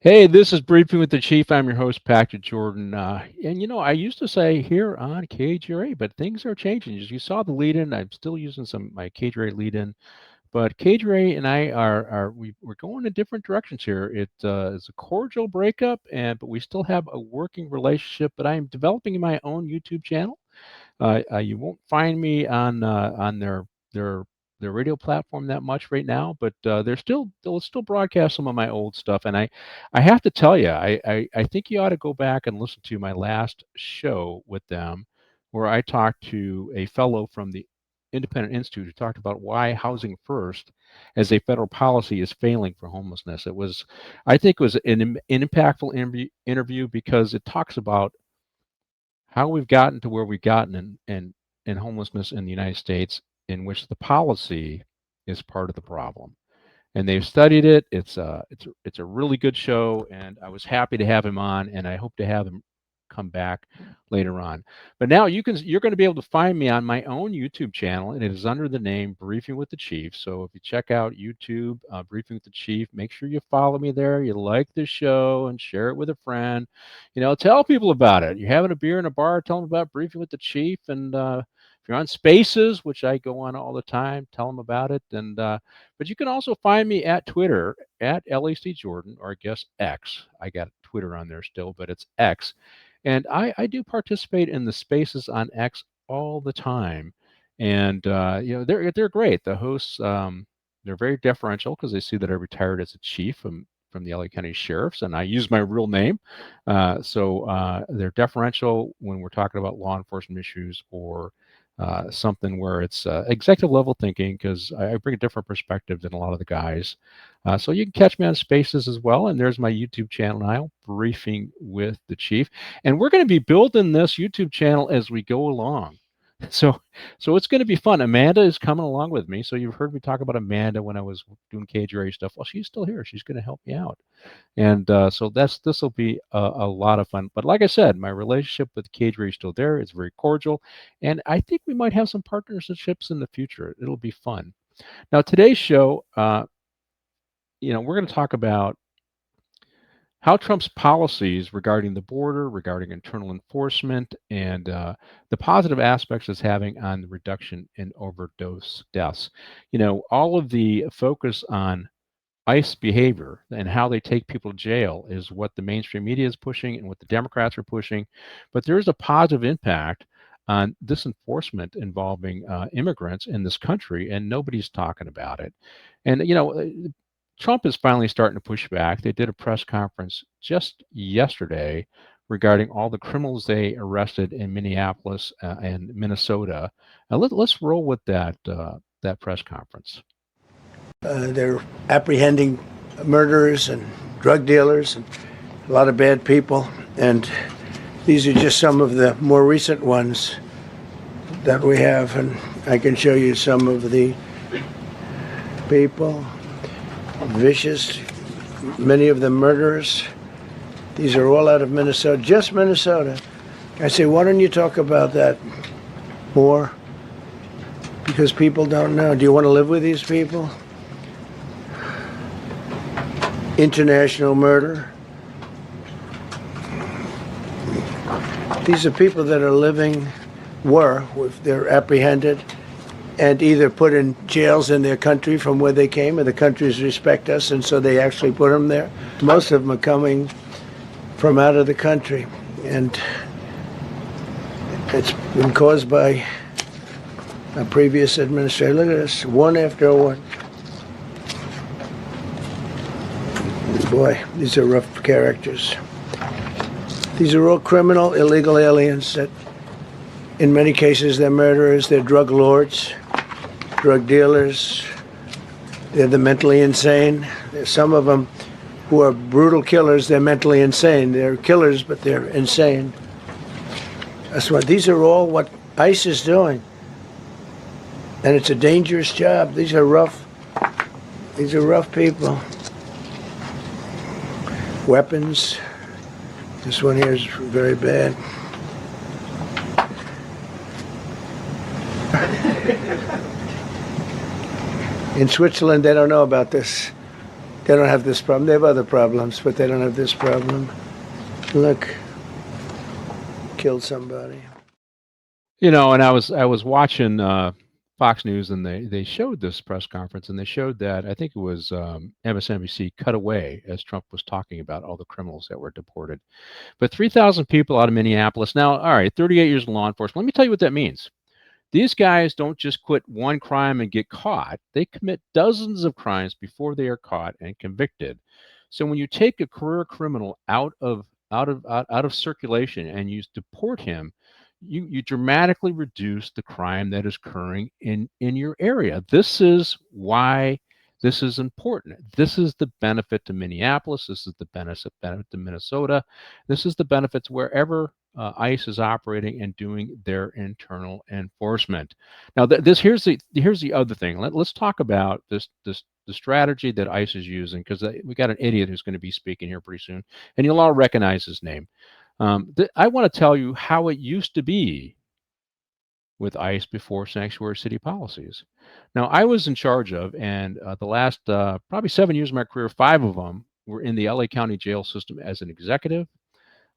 Hey, this is Briefing with the Chief. I'm your host, Patrick Jordan. And I used to say here on KGRA, but things are changing. As you saw the lead-in, I'm still using my KGRA lead-in, but KGRA and I we're going in different directions here. It's a cordial breakup, but we still have a working relationship. But I am developing my own YouTube channel. You won't find me on their their radio platform that much right now, but they'll still broadcast some of my old stuff. And I have to tell you, I think you ought to go back and listen to my last show with them, where I talked to a fellow from the Independent Institute who talked about why housing first as a federal policy is failing for homelessness. I think it was an impactful interview because it talks about how we've gotten to where we've gotten in homelessness in the United States, in which the policy is part of the problem. And they've studied it. It's a really good show, and I was happy to have him on, and I hope to have him come back later on. But now you're going to be able to find me on my own YouTube channel, and it is under the name Briefing with the Chief. So if you check out YouTube, Briefing with the Chief, make sure you follow me there. You like the show and share it with a friend. Tell people about it. You're having a beer in a bar, tell them about Briefing with the Chief, and if you're on Spaces, which I go on all the time, tell them about it. But you can also find me at Twitter at LAC Jordan, or I guess X. I got Twitter on there still, but it's X. And I do participate in the Spaces on X all the time. And they're great. The hosts, they're very deferential because they see that I retired as a chief from the LA County Sheriffs, and I use my real name. So they're deferential when we're talking about law enforcement issues or something where it's executive level thinking, because I bring a different perspective than a lot of the guys. So you can catch me on Spaces as well. And there's my YouTube channel now, Briefing with the Chief. And we're going to be building this YouTube channel as we go along. So it's going to be fun. Amanda is coming along with me. So you've heard me talk about Amanda when I was doing KGRA stuff. Well, she's still here. She's going to help me out. And so this will be a lot of fun. But like I said, my relationship with KGRA is still there. It's very cordial. And I think we might have some partnerships in the future. It'll be fun. Now, today's show, we're going to talk about how Trump's policies regarding the border, regarding internal enforcement, and the positive aspects it's having on the reduction in overdose deaths. All of the focus on ICE behavior and how they take people to jail is what the mainstream media is pushing and what the Democrats are pushing. But there is a positive impact on this enforcement involving immigrants in this country, and nobody's talking about it. And Trump is finally starting to push back. They did a press conference just yesterday regarding all the criminals they arrested in Minneapolis and Minnesota. Now let's roll with that press conference. They're apprehending murderers and drug dealers and a lot of bad people. And these are just some of the more recent ones that we have. And I can show you some of the people. Vicious, many of them murderers. These are all out of Minnesota, just Minnesota. I say, why don't you talk about that more? Because people don't know. Do you want to live with these people? International murder. These are people that are living, if they're apprehended and either put in jails in their country from where they came, or the countries respect us, and so they actually put them there. Most of them are coming from out of the country, and it's been caused by a previous administration. Look at this, one after one. Boy, these are rough characters. These are all criminal, illegal aliens that, in many cases, they're murderers, they're drug lords, drug dealers. They're the mentally insane. There's some of them who are brutal killers. They're mentally insane. They're killers, but they're insane. That's what these are all what ICE is doing, and it's a dangerous job. These are rough people. Weapons. This one here is very bad. In Switzerland, they don't know about this. They don't have this problem. They have other problems, but they don't have this problem. Look, killed somebody. You know, and I was watching Fox News, and they showed this press conference, and they showed that, I think it was MSNBC cut away as Trump was talking about all the criminals that were deported. But 3,000 people out of Minneapolis. Now, all right, 38 years in law enforcement. Let me tell you what that means. These guys don't just quit one crime and get caught. They commit dozens of crimes before they are caught and convicted. So when you take a career criminal out of circulation and you deport him, you dramatically reduce the crime that is occurring in your area. This is why this is important. This is the benefit to Minneapolis. This is the benefit to Minnesota. This is the benefits wherever ICE is operating and doing their internal enforcement. Now, here's the other thing. Let's talk about the strategy that ICE is using, because we got an idiot who's going to be speaking here pretty soon, and you'll all recognize his name. I want to tell you how it used to be with ICE before sanctuary city policies. Now, I was in charge of, and the last probably 7 years of my career, 5 of them were in the LA County jail system as an executive.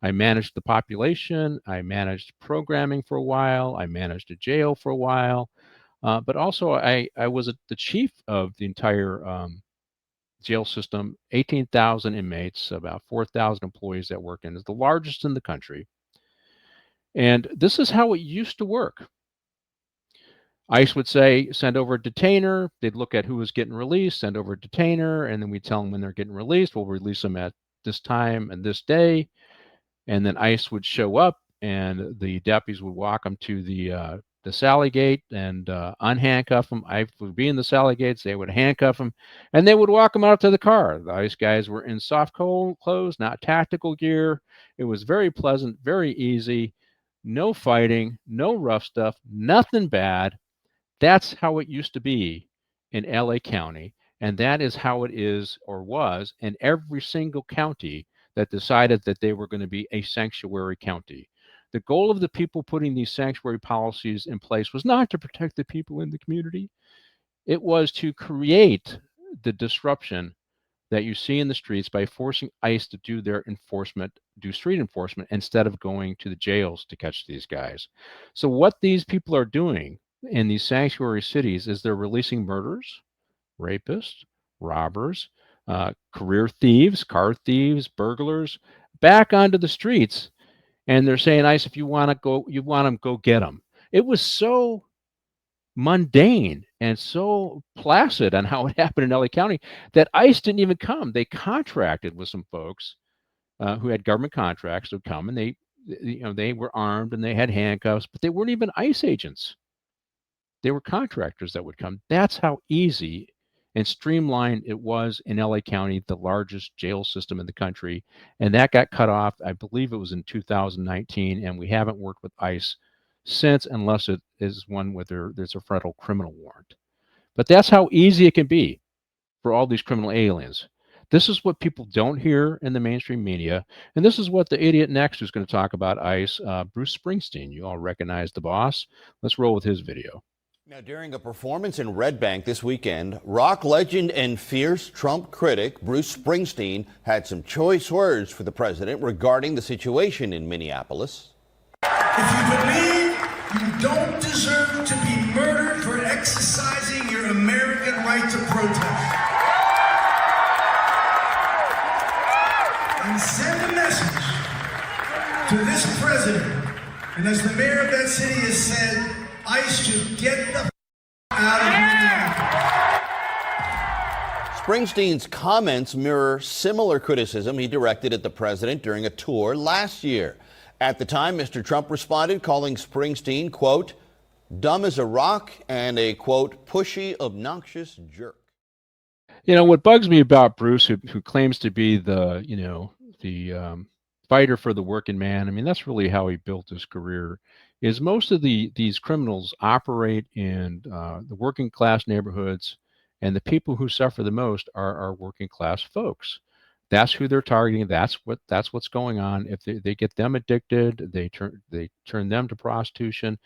I managed the population. I managed programming for a while. I managed a jail for a while. But also, I was the chief of the entire jail system, 18,000 inmates, about 4,000 employees that work in it. It's the largest in the country. And this is how it used to work. ICE would say, send over a detainer. They'd look at who was getting released, send over a detainer, and then we'd tell them when they're getting released. We'll release them at this time and this day. And then ICE would show up, and the deputies would walk them to the Sally gate and unhandcuff them. I would be in the Sally gates. They would handcuff them, and they would walk them out to the car. The ICE guys were in soft clothes, not tactical gear. It was very pleasant, very easy. No fighting, no rough stuff, nothing bad. That's how it used to be in LA County, and that is how it is or was in every single county that decided that they were going to be a sanctuary county. The goal of the people putting these sanctuary policies in place was not to protect the people in the community. It was to create the disruption that you see in the streets by forcing ICE to do their enforcement, do street enforcement, instead of going to the jails to catch these guys. So what these people are doing in these sanctuary cities is they're releasing murderers, rapists, robbers, career thieves, car thieves, burglars, back onto the streets, and they're saying, ICE, if you want them, go get them. It was so mundane and so placid on how it happened in LA County that ICE didn't even come. They contracted with some folks who had government contracts to come, and they were armed and they had handcuffs, but they weren't even ICE agents. They were contractors that would come. That's how easy and streamlined it was in LA County, the largest jail system in the country. And that got cut off, I believe it was in 2019, and we haven't worked with ICE since, unless it is one where there's a federal criminal warrant. But that's how easy it can be for all these criminal aliens. This is what people don't hear in the mainstream media, and this is what the idiot next who's going to talk about ICE, Bruce Springsteen. You all recognize the boss. Let's roll with his video. Now, during a performance in Red Bank this weekend, rock legend and fierce Trump critic Bruce Springsteen had some choice words for the president regarding the situation in Minneapolis. If you believe you don't deserve to be murdered for exercising your American right to protest, and send a message to this president, and as the mayor of that city has said, ICE should get the out of Minneapolis. Springsteen's comments mirror similar criticism he directed at the president during a tour last year. At the time, Mr. Trump responded, calling Springsteen, quote, dumb as a rock and a, quote, pushy, obnoxious jerk. You know, what bugs me about Bruce, who claims to be the, fighter for the working man, I mean, that's really how he built his career, is most of these criminals operate in the working class neighborhoods, and the people who suffer the most are working class folks. That's who they're targeting. That's what's going on. If they get them addicted, they turn them to prostitution.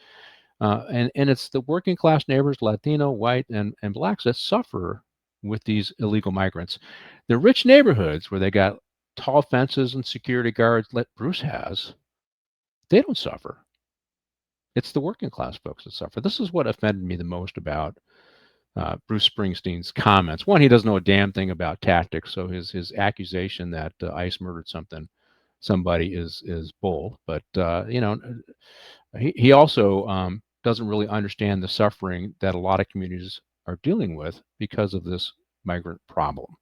And it's the working class neighbors, Latino, white, and blacks, that suffer with these illegal migrants. The rich neighborhoods where they got tall fences and security guards like Bruce has, they don't suffer. It's the working class folks that suffer. This is what offended me the most about Bruce Springsteen's comments. One, he doesn't know a damn thing about tactics, so his accusation that ICE murdered somebody is bull. But he also doesn't really understand the suffering that a lot of communities are dealing with because of this migrant problem.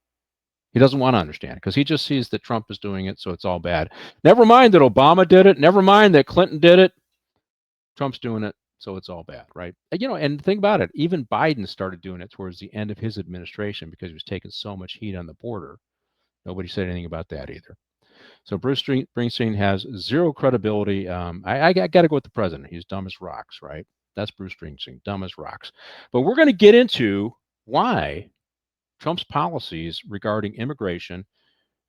He doesn't want to understand it because he just sees that Trump is doing it, so it's all bad. Never mind that Obama did it. Never mind that Clinton did it. Trump's doing it, so it's all bad, right? And think about it. Even Biden started doing it towards the end of his administration because he was taking so much heat on the border. Nobody said anything about that either. So Bruce Springsteen has zero credibility. I got to go with the president. He's dumb as rocks, right? That's Bruce Springsteen, dumb as rocks. But we're going to get into why Trump's policies regarding immigration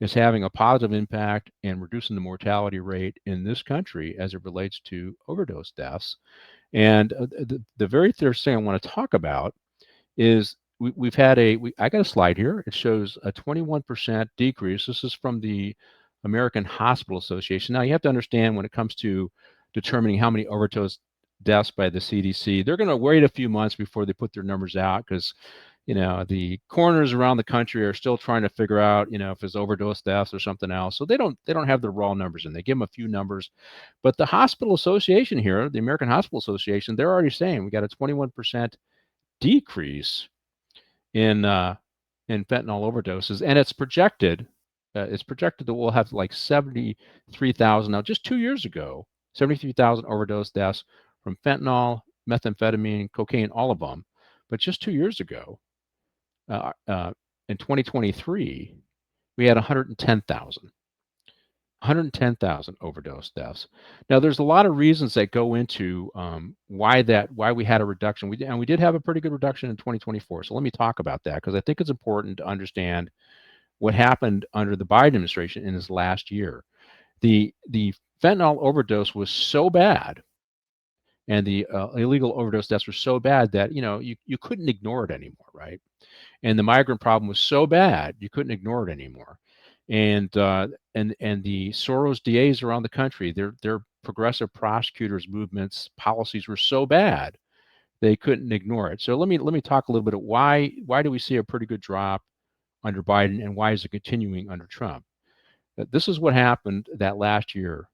is having a positive impact and reducing the mortality rate in this country as it relates to overdose deaths. And the very first thing I want to talk about is we've had I got a slide here. It shows a 21% decrease. This is from the American Hospital Association. Now, you have to understand, when it comes to determining how many overdose deaths by the CDC, they're going to wait a few months before they put their numbers out because, the coroners around the country are still trying to figure out, if it's overdose deaths or something else. So they don't have the raw numbers in. They give them a few numbers. But the Hospital Association here, the American Hospital Association, they're already saying we got a 21% decrease in fentanyl overdoses, and it's projected that we'll have like 73,000. Now, just 2 years ago, 73,000 overdose deaths from fentanyl, methamphetamine, cocaine, all of them. But just 2 years ago, in 2023, we had 110,000 overdose deaths. Now, there's a lot of reasons that go into why we had a reduction. We did have a pretty good reduction in 2024. So let me talk about that, because I think it's important to understand what happened under the Biden administration in his last year. The fentanyl overdose was so bad, and the illegal overdose deaths were so bad that you couldn't ignore it anymore, right? And the migrant problem was so bad you couldn't ignore it anymore. And the Soros DAs around the country, their progressive prosecutors movements policies were so bad they couldn't ignore it. So let me talk a little bit of why do we see a pretty good drop under Biden, and why is it continuing under Trump? This is what happened that last year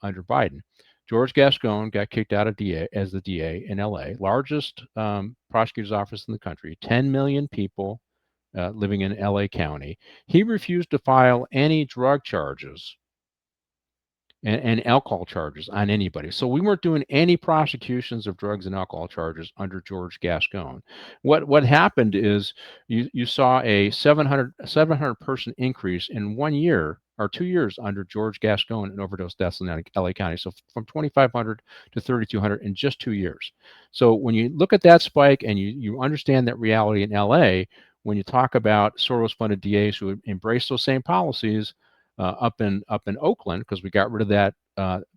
under Biden. George Gascon got kicked out as the DA in LA, largest prosecutor's office in the country, 10 million people living in LA County. He refused to file any drug charges and alcohol charges on anybody. So we weren't doing any prosecutions of drugs and alcohol charges under George Gascon. What happened is you saw a 700 person increase in 1 year or 2 years under George Gascon in overdose deaths in LA County. So from 2,500 to 3,200 in just 2 years. So when you look at that spike and you understand that reality in LA, when you talk about Soros-funded DAs who embrace those same policies, up in Oakland, because we got rid of that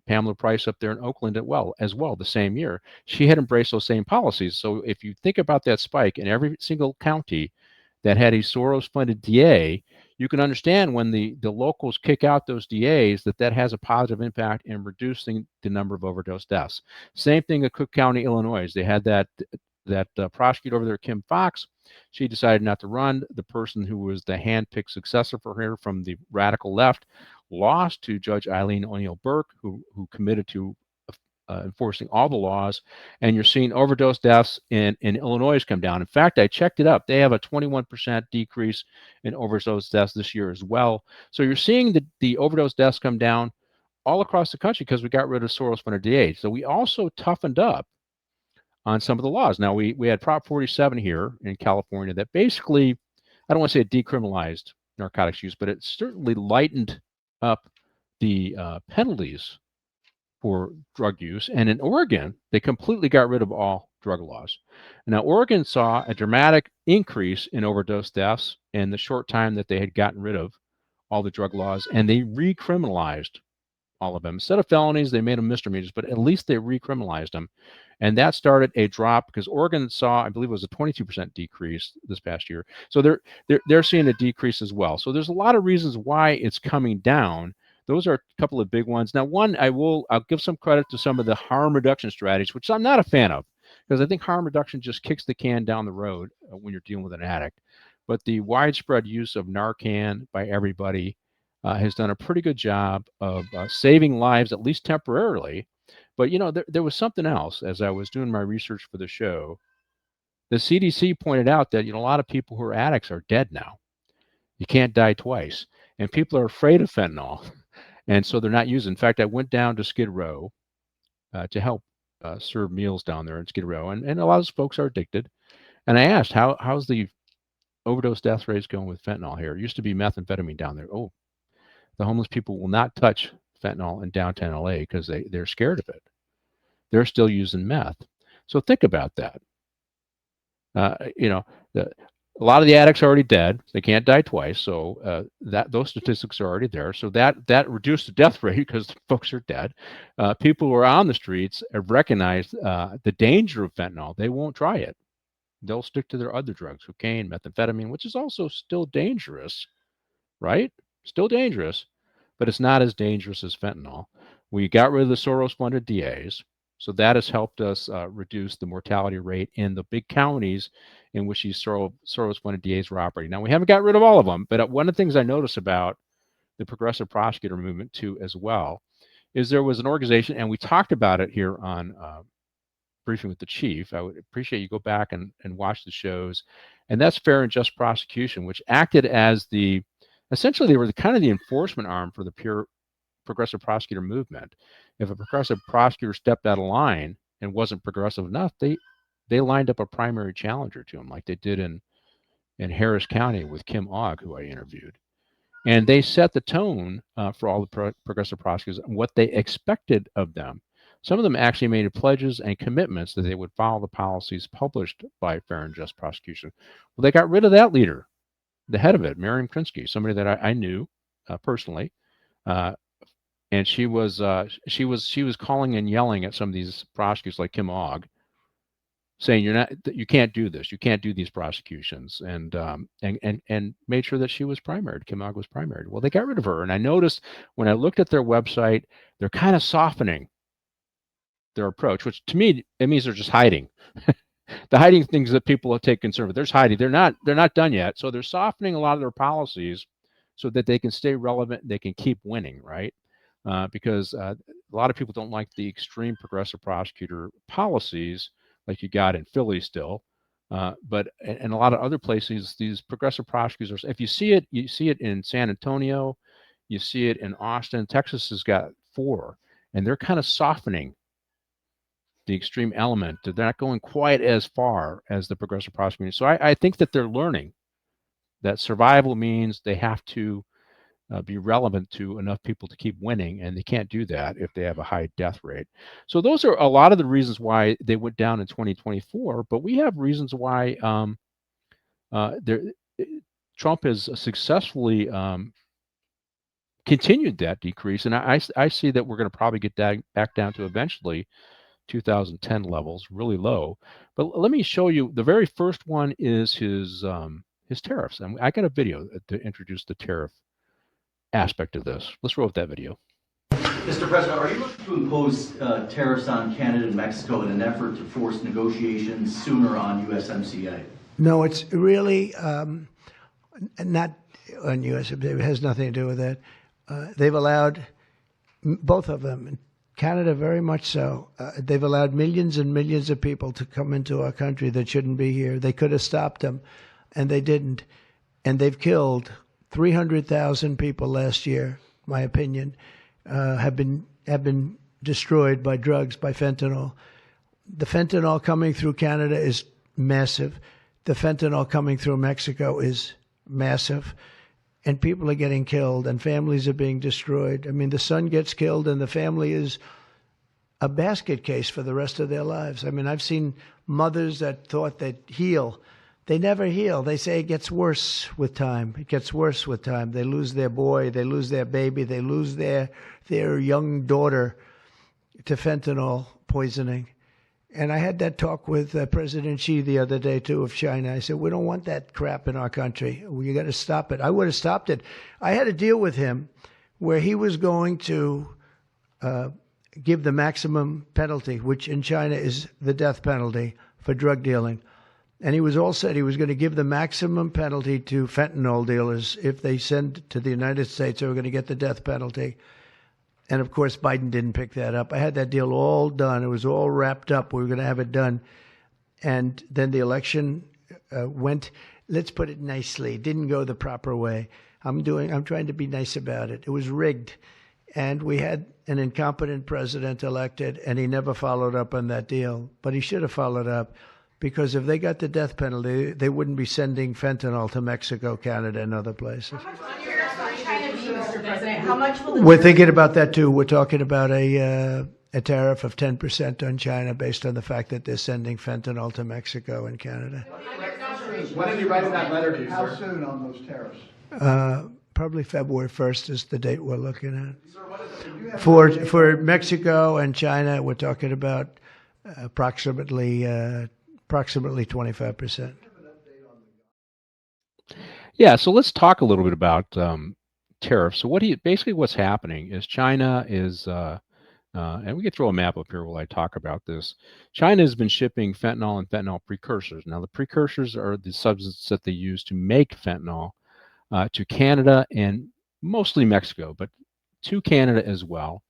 Pamela Price up there in Oakland as well the same year. She had embraced those same policies. So if you think about that spike in every single county that had a Soros-funded DA, you can understand when the locals kick out those DAs that has a positive impact in reducing the number of overdose deaths. Same thing in Cook County, Illinois. They had that prosecutor over there, Kim Foxx. She decided not to run. The person who was the hand-picked successor for her from the radical left lost to Judge Eileen O'Neill Burke, who committed to enforcing all the laws, and you're seeing overdose deaths in Illinois come down. In fact, I checked it up. They have a 21% decrease in overdose deaths this year as well. So you're seeing the overdose deaths come down all across the country because we got rid of Soros-funded DAs. So we also toughened up on some of the laws. Now, we had Prop 47 here in California that basically, I don't want to say it decriminalized narcotics use, but it certainly lightened up the penalties for drug use. And in Oregon, they completely got rid of all drug laws. Now, Oregon saw a dramatic increase in overdose deaths in the short time that they had gotten rid of all the drug laws, and they recriminalized all of them. Instead of felonies, they made them misdemeanors, but at least they recriminalized them. And that started a drop because Oregon saw, I believe it was a 22% decrease this past year. So they're seeing a decrease as well. So there's a lot of reasons why it's coming down. Those are a couple of big ones. Now, one, I'll give some credit to some of the harm reduction strategies, which I'm not a fan of, because I think harm reduction just kicks the can down the road when you're dealing with an addict. But the widespread use of Narcan by everybody has done a pretty good job of saving lives, at least temporarily. But, there was something else as I was doing my research for the show. The CDC pointed out that, a lot of people who are addicts are dead now. You can't die twice. And people are afraid of fentanyl. And so they're not using. In fact, I went down to Skid Row to help serve meals down there in Skid Row. And a lot of those folks are addicted. And I asked, how's the overdose death rates going with fentanyl here? It used to be methamphetamine down there. Oh, the homeless people will not touch fentanyl in downtown LA because they're scared of it. They're still using meth. So think about that. A lot of the addicts are already dead. They can't die twice. So those statistics are already there. So that reduced the death rate because folks are dead. People who are on the streets have recognized the danger of fentanyl. They won't try it. They'll stick to their other drugs, cocaine, methamphetamine, which is also still dangerous, right? Still dangerous, but it's not as dangerous as fentanyl. We got rid of the Soros-funded DAs, so that has helped us reduce the mortality rate in the big counties in which these Soros-funded DAs were operating. Now, we haven't got rid of all of them, but one of the things I noticed about the progressive prosecutor movement, too, as well, is there was an organization, and we talked about it here on Briefing with the Chief. I would appreciate you go back and watch the shows, and that's Fair and Just Prosecution, which acted as essentially they were kind of the enforcement arm for the pure progressive prosecutor movement. If a progressive prosecutor stepped out of line and wasn't progressive enough, they lined up a primary challenger to him, like they did in Harris County with Kim Ogg, who I interviewed. And they set the tone for all the progressive prosecutors and what they expected of them. Some of them actually made pledges and commitments that they would follow the policies published by Fair and Just Prosecution. Well, they got rid of that leader, the head of it, Miriam Krinsky, somebody that I knew personally, and she was calling and yelling at some of these prosecutors like Kim Ogg, saying you can't do this, you can't do these prosecutions, and made sure that she was primaried. Kim Ogg was primaried. Well, they got rid of her, and I noticed when I looked at their website, they're kind of softening their approach, which to me it means they're just hiding. The hiding things that people take concern with. There's hiding. They're not done yet. So they're softening a lot of their policies so that they can stay relevant. They can keep winning, right? Because a lot of people don't like the extreme progressive prosecutor policies like you got in Philly still. But in a lot of other places, these progressive prosecutors, if you see it in San Antonio, you see it in Austin. Texas has got 4, and they're kind of softening the extreme element. They're not going quite as far as the progressive prosecutors. So I think that they're learning that survival means they have to be relevant to enough people to keep winning, and they can't do that if they have a high death rate. So those are a lot of the reasons why they went down in 2024, but we have reasons why Trump has successfully continued that decrease, and I see that we're going to probably get back down to eventually 2010 levels, really low. But let me show you. The very first one is his tariffs, and I got a video to introduce the tariff aspect of this. Let's roll with that video. Mr. President, are you looking to impose tariffs on Canada and Mexico in an effort to force negotiations sooner on USMCA? No, it's really not on USMCA. It has nothing to do with that. They've allowed both of them Canada, very much so. They've allowed millions and millions of people to come into our country that shouldn't be here. They could have stopped them, and they didn't. And they've killed 300,000 people last year. My opinion, have been destroyed by drugs, by fentanyl. The fentanyl coming through Canada is massive. The fentanyl coming through Mexico is massive. And people are getting killed, and families are being destroyed. I mean, the son gets killed, and the family is a basket case for the rest of their lives. I mean, I've seen mothers that thought they'd heal. They never heal. They say it gets worse with time. It gets worse with time. They lose their boy. They lose their baby. They lose their young daughter to fentanyl poisoning. And I had that talk with President Xi the other day, too, of China. I said, we don't want that crap in our country. You got to stop it. I would have stopped it. I had a deal with him where he was going to give the maximum penalty, which in China is the death penalty for drug dealing. And he was all said he was going to give the maximum penalty to fentanyl dealers. If they send to the United States, they were going to get the death penalty. And, of course, Biden didn't pick that up. I had that deal all done. It was all wrapped up. We were going to have it done. And then the election went, let's put it nicely, didn't go the proper way. I'm trying to be nice about it. It was rigged. And we had an incompetent president elected, and he never followed up on that deal. But he should have followed up, because if they got the death penalty, they wouldn't be sending fentanyl to Mexico, Canada, and other places. How much will We're thinking about that too. We're talking about a tariff of 10% on China based on the fact that they're sending fentanyl to Mexico and Canada. When are you writing that letter to you, How soon on those tariffs? Probably February 1st is the date we're looking at. For Mexico and China, we're talking about approximately 25%. Yeah, so let's talk a little bit about tariffs. So basically what's happening is China is, and we can throw a map up here while I talk about this. China has been shipping fentanyl and fentanyl precursors. Now, the precursors are the substances that they use to make fentanyl to Canada and mostly Mexico, but to Canada as well.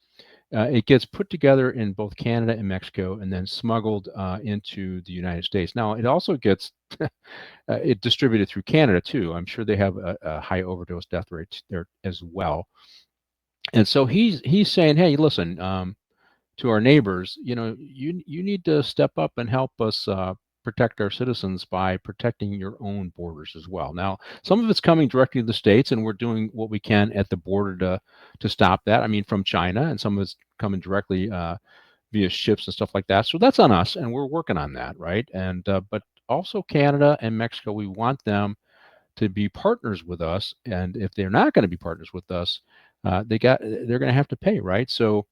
It gets put together in both Canada and Mexico and then smuggled into the United States. Now, it also gets it distributed through Canada, too. I'm sure they have a high overdose death rate there as well. And so he's saying, hey, listen, to our neighbors, you need to step up and help us protect our citizens by protecting your own borders as well. Now, some of it's coming directly to the States, and we're doing what we can at the border to stop that. I mean, from China, and some of it's coming directly via ships and stuff like that. So that's on us, and we're working on that, right? And but also Canada and Mexico, we want them to be partners with us. And if they're not going to be partners with us, they're going to have to pay, right? So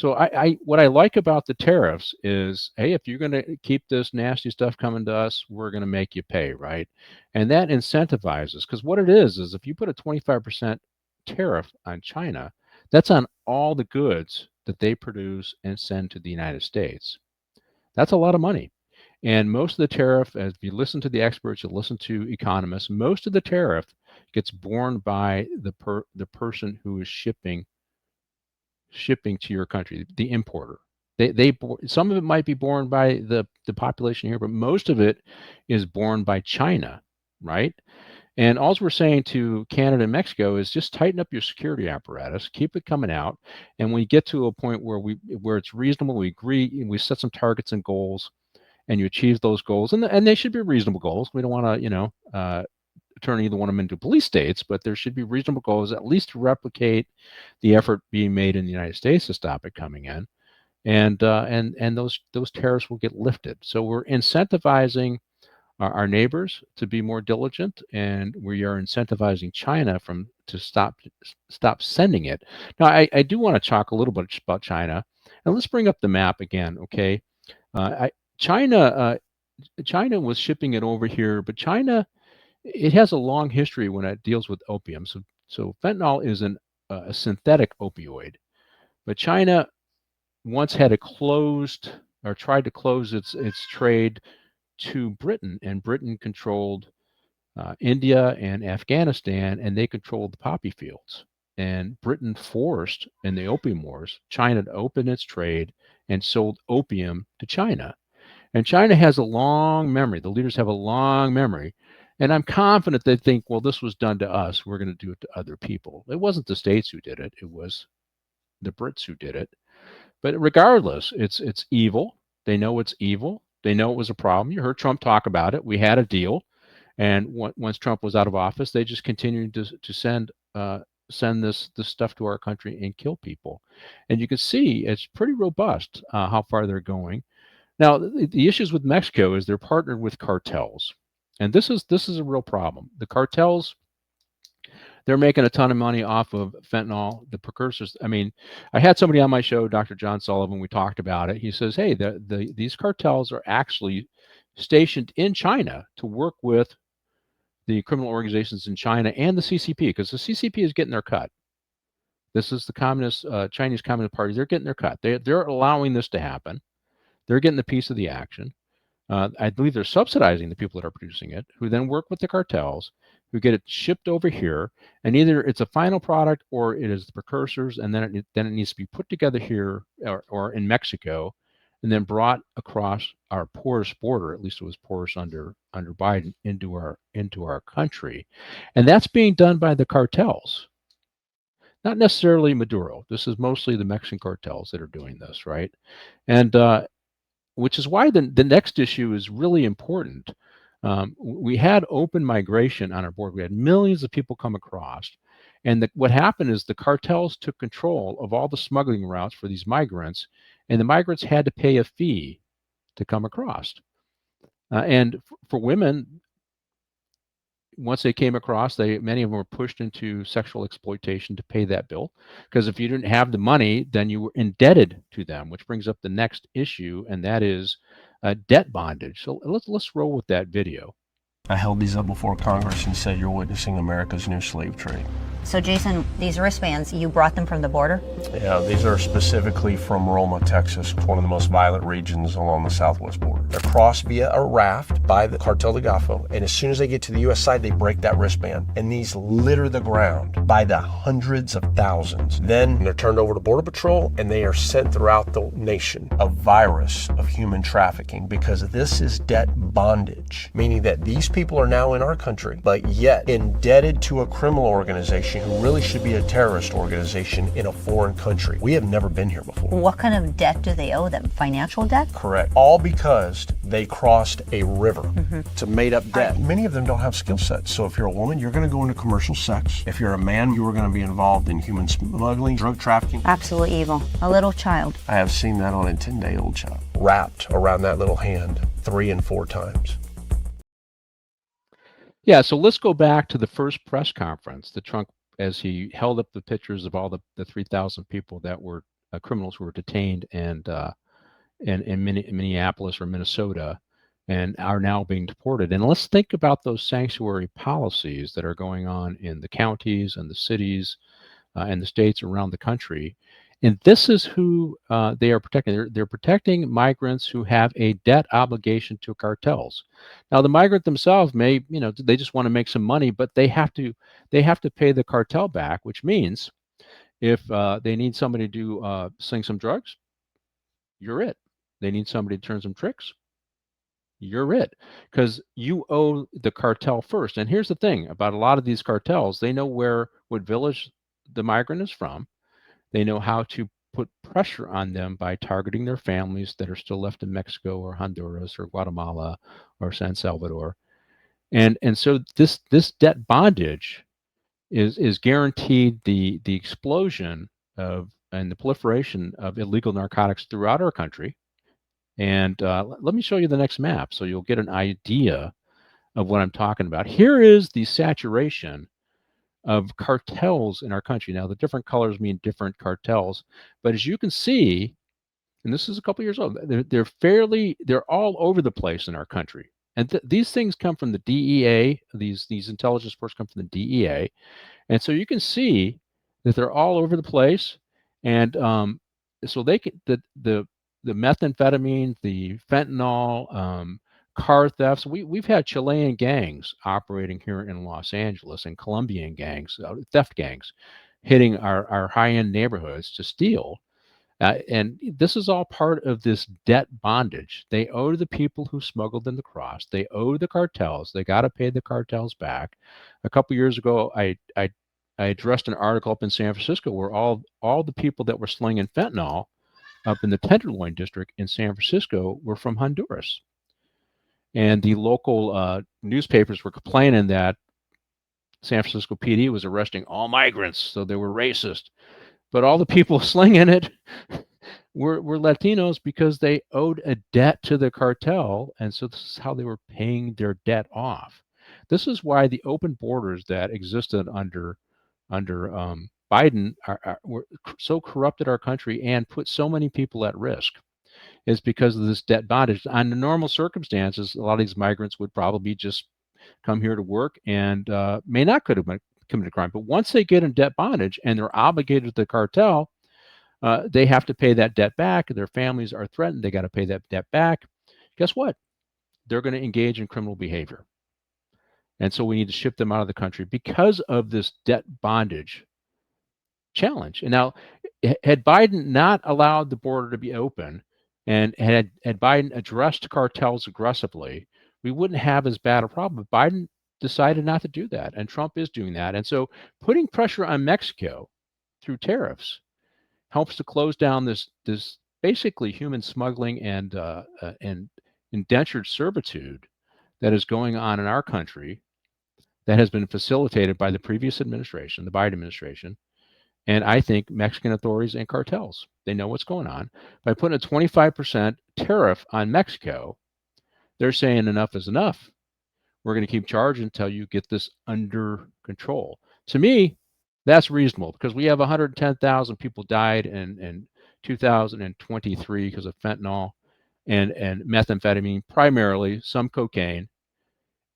what I like about the tariffs is, hey, if you're going to keep this nasty stuff coming to us, we're going to make you pay, right? And that incentivizes, because what it is if you put a 25% tariff on China, that's on all the goods that they produce and send to the United States. That's a lot of money. And most of the tariff, as you listen to the experts, you listen to economists, most of the tariff gets borne by the person who is shipping to your country, the importer. Some of it might be borne by the population here, but most of it is borne by China, right? And all we're saying to Canada and Mexico is just tighten up your security apparatus, keep it coming out, and when you get to a point where it's reasonable, we agree, we set some targets and goals, and you achieve those goals, and they should be reasonable goals. We don't want to, turn either one of them into police states, but there should be reasonable goals, at least to replicate the effort being made in the United States to stop it coming in, and those tariffs will get lifted. So we're incentivizing our neighbors to be more diligent, and we are incentivizing China to stop sending it. Now, I do want to talk a little bit about China, and let's bring up the map again, okay? China was shipping it over here, but China, it has a long history when it deals with opium. So fentanyl is a synthetic opioid, but China once had tried to close its trade to Britain, and Britain controlled India and Afghanistan, and they controlled the poppy fields. and Britain forced in the Opium Wars China to open its trade and sold opium to China. And China has a long memory. The leaders have a long memory. And I'm confident they think, well, this was done to us. We're going to do it to other people. It wasn't the states who did it. It was the Brits who did it. But regardless, it's evil. They know it's evil. They know it was a problem. You heard Trump talk about it. We had a deal. And once Trump was out of office, they just continued to send this stuff to our country and kill people. And you can see it's pretty robust how far they're going. Now, the issues with Mexico is they're partnered with cartels, and this is a real problem. The cartels, they're making a ton of money off of fentanyl, the precursors. I mean, I had somebody on my show, Dr. John Sullivan. We talked about it. He says, hey, these cartels are actually stationed in China to work with the criminal organizations in China and the CCP, because the CCP is getting their cut. This is the Chinese Communist Party. They're getting their cut. They're allowing this to happen. They're getting a piece of the action. I believe they're subsidizing the people that are producing it, who then work with the cartels, who get it shipped over here, and either it's a final product or it is the precursors, and then it needs to be put together here or in Mexico, and then brought across our porous border. At least it was porous under Biden into our country, and that's being done by the cartels. Not necessarily Maduro. This is mostly the Mexican cartels that are doing this, right? And which is why the next issue is really important. We had open migration on our board. We had millions of people come across. And what happened is the cartels took control of all the smuggling routes for these migrants, and the migrants had to pay a fee to come across. And for women, once they came across, many of them were pushed into sexual exploitation to pay that bill. Because if you didn't have the money, then you were indebted to them, which brings up the next issue, and that is debt bondage. So let's roll with that video. I held these up before Congress and said, you're witnessing America's new slave trade. So Jason, these wristbands, you brought them from the border? Yeah, these are specifically from Roma, Texas, one of the most violent regions along the southwest border. They're crossed via a raft by the Cartel de Golfo, and as soon as they get to the U.S. side, they break that wristband, and these litter the ground by the hundreds of thousands. Then they're turned over to Border Patrol, and they are sent throughout the nation, a virus of human trafficking, because this is debt bondage, meaning that these people are now in our country, but yet indebted to a criminal organization who really should be a terrorist organization in a foreign country. We have never been here before. What kind of debt do they owe them? Financial debt? Correct. All because they crossed a river. It's a made-up debt. Many of them don't have skill sets. So if you're a woman, you're going to go into commercial sex. If you're a man, you are going to be involved in human smuggling, drug trafficking. Absolutely evil. A little child. I have seen that on a 10-day-old child, wrapped around that little hand 3 and 4 times. Yeah, so let's go back to the first press conference that Trump, as he held up the pictures of all the 3,000 people that were criminals who were detained in Minneapolis or Minnesota and are now being deported. And let's think about those sanctuary policies that are going on in the counties and the cities and the states around the country. And this is who they are protecting. They're protecting migrants who have a debt obligation to cartels. Now, the migrant themselves may, they just want to make some money, but they have to pay the cartel back, which means if they need somebody to sling some drugs, you're it. They need somebody to turn some tricks, you're it, because you owe the cartel first. And here's the thing about a lot of these cartels: they know what village the migrant is from. They know how to put pressure on them by targeting their families that are still left in Mexico or Honduras or Guatemala or San Salvador. And so this debt bondage is guaranteed the explosion of and the proliferation of illegal narcotics throughout our country. And let me show you the next map so you'll get an idea of what I'm talking about. Here is the saturation of cartels in our country. Now, the different colors mean different cartels, but as you can see, and this is a couple years old, they're all over the place in our country. And these things come from the DEA. These intelligence reports come from the DEA, and so you can see that they're all over the place. And so they can the methamphetamine, the fentanyl, car thefts. We've had Chilean gangs operating here in Los Angeles and Colombian gangs, theft gangs. hitting our high-end neighborhoods to steal. And this is all part of this debt bondage. They owe to the people who smuggled them across. They owe the cartels. They got to pay the cartels back. A couple years ago, I addressed an article up in San Francisco where all the people that were slinging fentanyl up in the Tenderloin district in San Francisco were from Honduras. And the local newspapers were complaining that San Francisco PD was arresting all migrants, so they were racist. But all the people slinging it were Latinos because they owed a debt to the cartel, and so this is how they were paying their debt off. This is why the open borders that existed under Biden were so corrupted our country and put so many people at risk. Is because of this debt bondage. Under normal circumstances, a lot of these migrants would probably just come here to work and may not could have committed a crime. But once they get in debt bondage and they're obligated to the cartel, they have to pay that debt back. Their families are threatened. They got to pay that debt back. Guess what? They're going to engage in criminal behavior. And so we need to ship them out of the country because of this debt bondage challenge. And now, had Biden not allowed the border to be open and had Biden addressed cartels aggressively, we wouldn't have as bad a problem. But Biden decided not to do that, and Trump is doing that. And so putting pressure on Mexico through tariffs helps to close down this basically human smuggling and indentured servitude that is going on in our country that has been facilitated by the previous administration, the Biden administration, and I think Mexican authorities and cartels. They know what's going on. By putting a 25% tariff on Mexico, they're saying enough is enough. We're going to keep charging until you get this under control. To me, that's reasonable because we have 110,000 people died in 2023 because of fentanyl and methamphetamine, primarily some cocaine.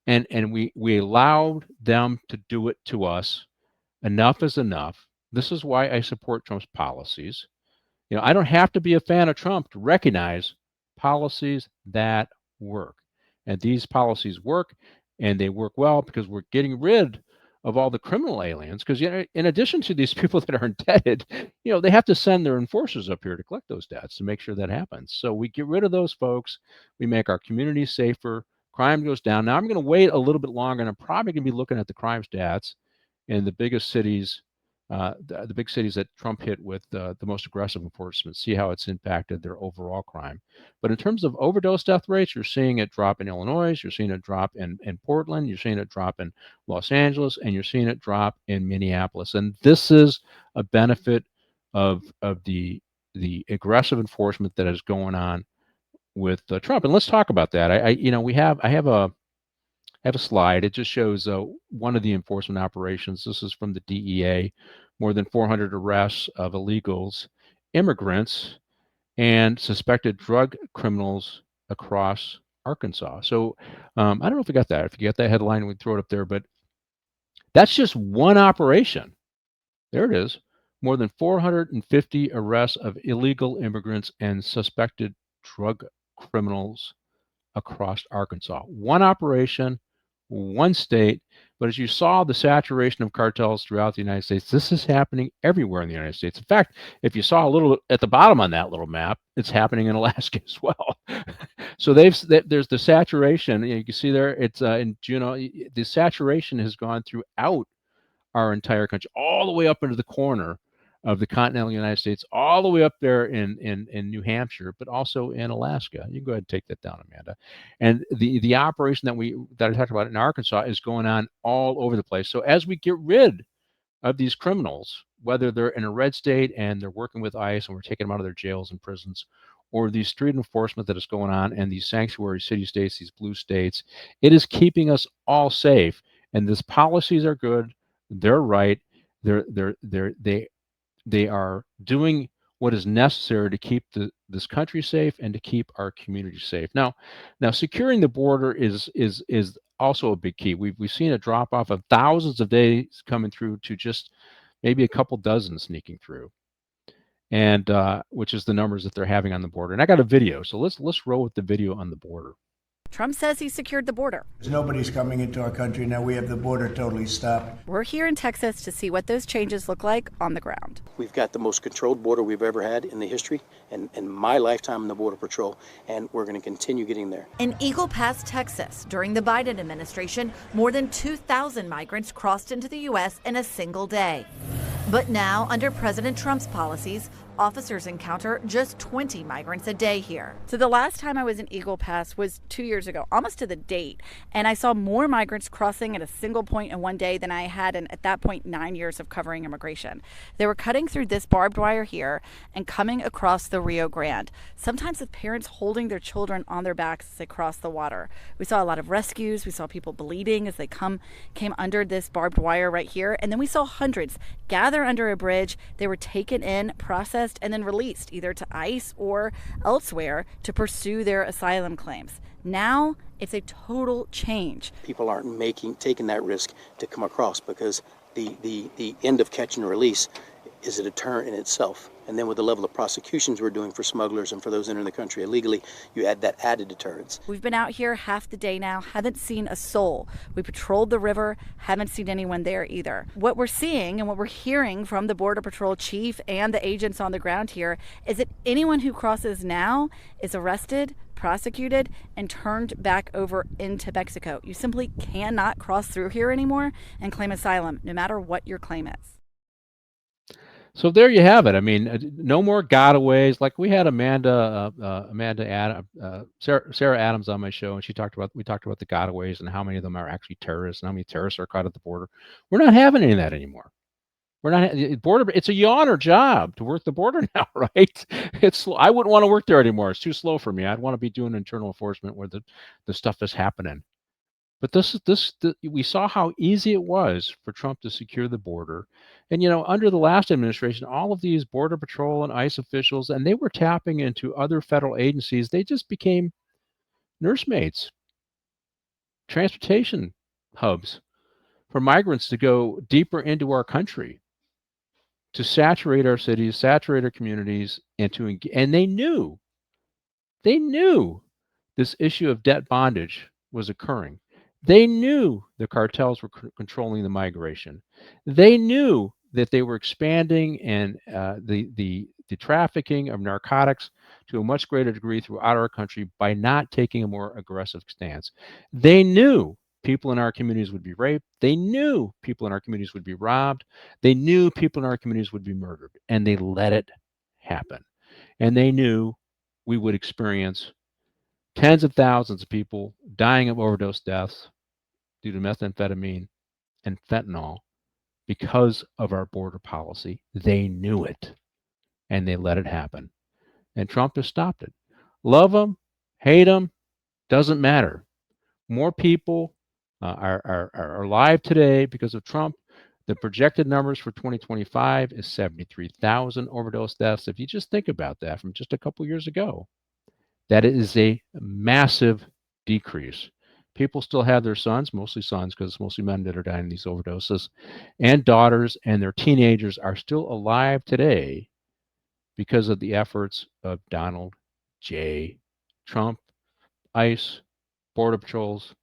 And we allowed them to do it to us. Enough is enough. This is why I support Trump's policies. I don't have to be a fan of Trump to recognize policies that work. And these policies work, and they work well because we're getting rid of all the criminal aliens. Because in addition to these people that are indebted, they have to send their enforcers up here to collect those debts to make sure that happens. So we get rid of those folks. We make our communities safer. Crime goes down. Now I'm going to wait a little bit longer, and I'm probably going to be looking at the crime stats in the biggest cities, the big cities that Trump hit with the most aggressive enforcement, see how it's impacted their overall crime. But in terms of overdose death rates, you're seeing it drop in Illinois, you're seeing it drop in Portland, you're seeing it drop in Los Angeles, and you're seeing it drop in Minneapolis. And this is a benefit of the aggressive enforcement that is going on with Trump. And let's talk about that. I have a slide. It just shows one of the enforcement operations. This is from the DEA. More than 400 arrests of illegals, immigrants, and suspected drug criminals across Arkansas. So I don't know if you got that. If you get that headline, we'd throw it up there. But that's just one operation. There it is. More than 450 arrests of illegal immigrants and suspected drug criminals across Arkansas. One operation, one state. But as you saw the saturation of cartels throughout the United States, this is happening everywhere in the United States. In fact, if you saw a little at the bottom on that little map, it's happening in Alaska as well. So there's the saturation. You can see there, it's in Juneau. The saturation has gone throughout our entire country, all the way up into the corner of the continental United States, all the way up there in New Hampshire, but also in Alaska. You can go ahead and take that down, Amanda. And the operation that I talked about in Arkansas is going on all over the place. So as we get rid of these criminals, whether they're in a red state and they're working with ICE and we're taking them out of their jails and prisons, or the street enforcement that is going on in these sanctuary city states, these blue states, it is keeping us all safe. And these policies are good. They're right. They are doing what is necessary to keep this country safe and to keep our community safe. Now, securing the border is also a big key. We've seen a drop off of thousands of days coming through to just maybe a couple dozen sneaking through, and which is the numbers that they're having on the border. And I got a video, so let's roll with the video on the border. Trump says he secured the border. Nobody's coming into our country now. We have the border totally stopped. We're here in Texas to see what those changes look like on the ground. We've got the most controlled border we've ever had in the history and in my lifetime in the Border Patrol, and we're going to continue getting there. In Eagle Pass, Texas, during the Biden administration, more than 2,000 migrants crossed into the U.S. in a single day. But now, under President Trump's policies, officers encounter just 20 migrants a day here. So the last time I was in Eagle Pass was 2 years ago, almost to the date. And I saw more migrants crossing at a single point in one day than I had in, at that point, 9 years of covering immigration. They were cutting through this barbed wire here and coming across the Rio Grande, sometimes with parents holding their children on their backs as they crossed the water. We saw a lot of rescues. We saw people bleeding as they came under this barbed wire right here. And then we saw hundreds gather under a bridge. They were taken in, processed, and then released either to ICE or elsewhere to pursue their asylum claims. Now it's a total change. People aren't taking that risk to come across because the end of catch and release is a deterrent in itself. And then with the level of prosecutions we're doing for smugglers and for those entering the country illegally, you add that added deterrence. We've been out here half the day now, haven't seen a soul. We patrolled the river, haven't seen anyone there either. What we're seeing and what we're hearing from the Border Patrol chief and the agents on the ground here is that anyone who crosses now is arrested, prosecuted, and turned back over into Mexico. You simply cannot cross through here anymore and claim asylum, no matter what your claim is. So there you have it. I mean, no more gotaways. Like we had Sarah Adams on my show, and we talked about the gotaways and how many of them are actually terrorists and how many terrorists are caught at the border. We're not having any of that anymore. We're not border. It's a yawner job to work the border now, right? I wouldn't want to work there anymore. It's too slow for me. I'd want to be doing internal enforcement where the stuff is happening. But we saw how easy it was for Trump to secure the border. And, under the last administration, all of these Border Patrol and ICE officials, and they were tapping into other federal agencies. They just became nursemaids, transportation hubs for migrants to go deeper into our country, to saturate our cities, saturate our communities, and they knew this issue of debt bondage was occurring. They knew the cartels were controlling the migration. They knew that they were expanding and the trafficking of narcotics to a much greater degree throughout our country by not taking a more aggressive stance. They knew people in our communities would be raped. They knew people in our communities would be robbed. They knew people in our communities would be murdered, and they let it happen. And they knew we would experience tens of thousands of people dying of overdose deaths due to methamphetamine and fentanyl because of our border policy. They knew it, and they let it happen. And Trump has stopped it. Love him, hate him, doesn't matter. More people are alive today because of Trump. The projected numbers for 2025 is 73,000 overdose deaths. If you just think about that from just a couple years ago, that is a massive decrease. People still have their sons, mostly sons, because it's mostly men that are dying in these overdoses, and daughters, and their teenagers are still alive today because of the efforts of Donald J. Trump, ICE, Border Patrols,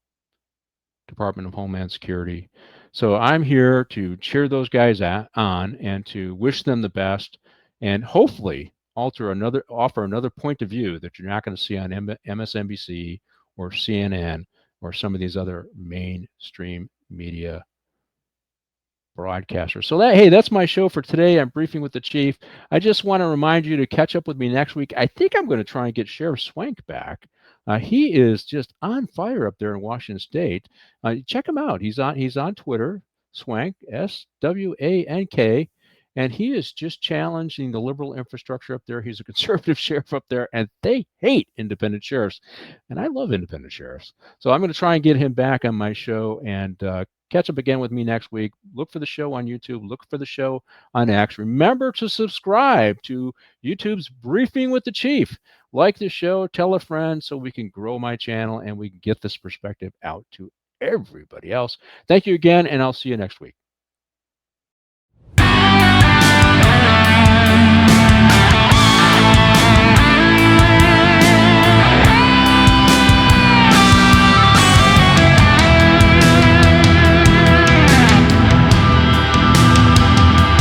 Department of Homeland Security. So I'm here to cheer those guys on and to wish them the best, and hopefully offer another point of view that you're not going to see on MSNBC or CNN or some of these other mainstream media broadcasters. So that's my show for today. I'm briefing with the chief. I just want to remind you to catch up with me next week. I think I'm going to try and get Sheriff Swank back. He is just on fire up there in Washington State. Check him out. He's on Twitter, Swank, SWANK. And he is just challenging the liberal infrastructure up there. He's a conservative sheriff up there, and they hate independent sheriffs. And I love independent sheriffs. So I'm going to try and get him back on my show and catch up again with me next week. Look for the show on YouTube. Look for the show on X. Remember to subscribe to YouTube's Briefing with the Chief. Like the show, tell a friend so we can grow my channel and we can get this perspective out to everybody else. Thank you again, and I'll see you next week.